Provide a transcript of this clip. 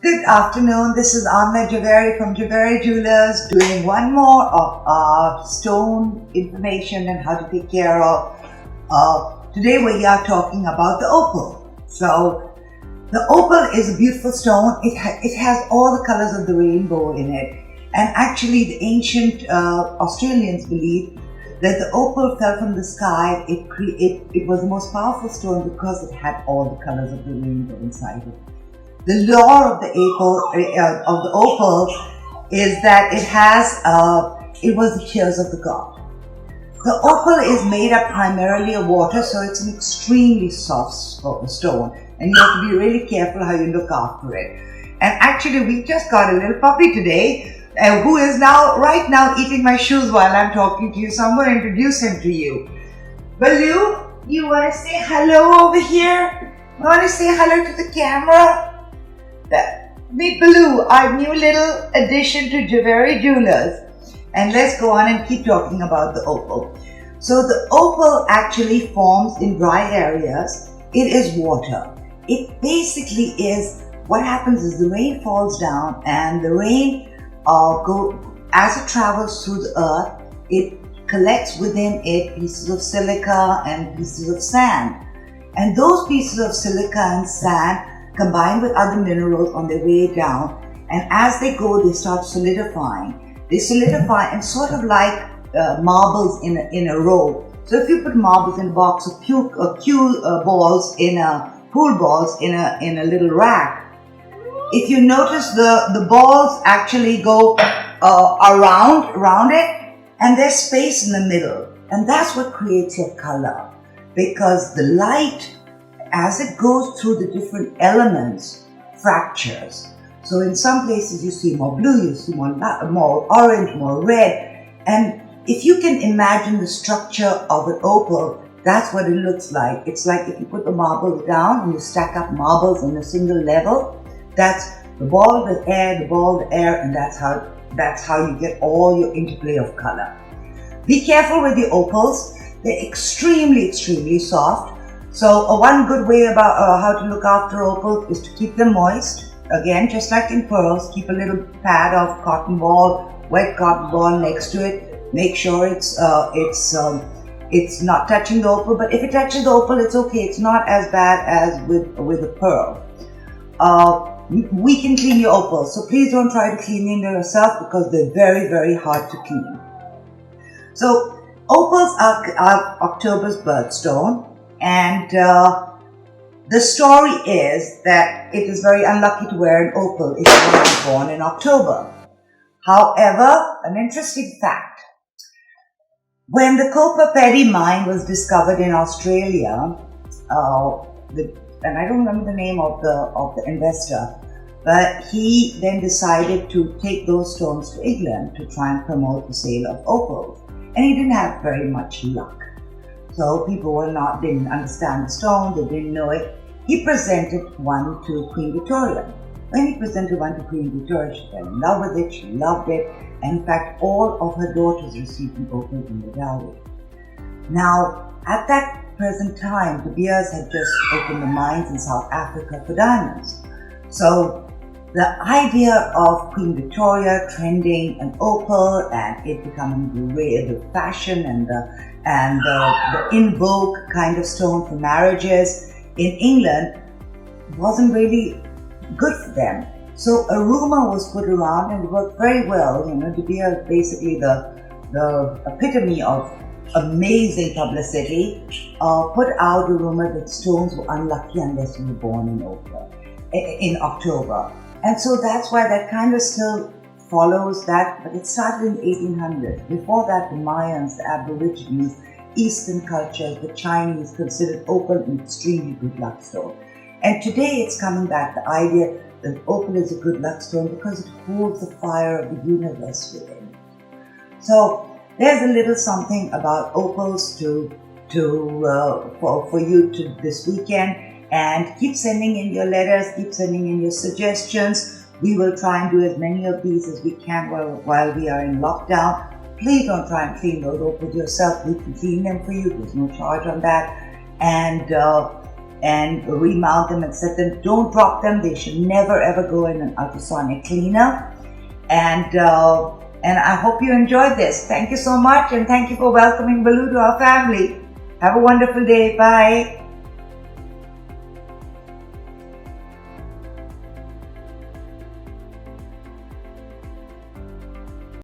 Good afternoon. This is Javeri from Javerijewelers doing one more of our stone information and how to take care of. Today we are talking about the opal. So the opal is a beautiful stone. It has all the colors of the rainbow in it. And actually the ancient Australians believed that the opal fell from the sky. It was the most powerful stone because it had all the colors of the rainbow inside it. The lore of the opal is that it was the tears of the god. The opal is made up primarily of water, so it's an extremely soft stone, and you have to be really careful how you look after it. And actually, we just got a little puppy today, who is right now eating my shoes while I'm talking to you. So I'm going to introduce him to you. Baloo, you want to say hello over here? You want to say hello to the camera? Meet Baloo, our new little addition to Javerijewelers. And let's go on and keep talking about the opal. So the opal actually forms in dry areas. It is water. It basically is, what happens is the rain falls down, and the rain as it travels through the earth, it collects within it pieces of silica and pieces of sand. And those pieces of silica and sand combine with other minerals on their way down, and as they go, they start solidifying. They solidify and sort of like marbles in a row. So if you put marbles in a box of balls pool balls in a little rack, if you notice the balls actually go around it, and there's space in the middle, and that's what creates your color, because the light, as it goes through the different elements, fractures. So in some places you see more blue, you see more orange, more red. And if you can imagine the structure of an opal, that's what it looks like. It's like if you put the marbles down and you stack up marbles in a single level, that's the ball, the air, the ball, the air, and that's how you get all your interplay of color. Be careful with the opals. They're extremely, extremely soft. So one good way about how to look after opals is to keep them moist. Again, just like in pearls, keep a little pad of wet cotton ball next to it. Make sure it's not touching the opal, but if it touches the opal, it's okay. It's not as bad as with a pearl. We can clean your opals, so please don't try to clean them yourself because they're very, very hard to clean. So opals are October's birthstone. And the story is that it is very unlucky to wear an opal if you are born in October. However, an interesting fact. When the copper paddy mine was discovered in Australia, and I don't remember the name of the investor, but he then decided to take those stones to England to try and promote the sale of opals. And he didn't have very much luck. So people didn't understand the stone, they didn't know it. He presented one to Queen Victoria. When he presented one to Queen Victoria, she fell in love with it, she loved it, and in fact all of her daughters received an opal in the dowry. Now, at that present time, De Beers had just opened the mines in South Africa for diamonds. So the idea of Queen Victoria trending an opal and it becoming the fashion and the in vogue kind of stone for marriages in England wasn't really good for them. So a rumor was put around, and it worked very well. De Beers, basically the epitome of amazing publicity, put out a rumor that stones were unlucky unless you were born in October. And so that's why that kind of still follows that, but it started in the 1800s. Before that, the Mayans, the Aborigines, Eastern cultures, the Chinese considered opal an extremely good luck stone. And today it's coming back, the idea that opal is a good luck stone because it holds the fire of the universe within it. So there's a little something about opals for you to this weekend. And keep sending in your letters, keep sending in your suggestions. We will try and do as many of these as we can while we are in lockdown. Please don't try and clean those opals yourself. We can clean them for you. There's no charge on that. And and remount them and set them. Don't drop them. They should never ever go in an ultrasonic cleaner. And I hope you enjoyed this. Thank you so much, and thank you for welcoming Baloo to our family. Have a wonderful day. Bye.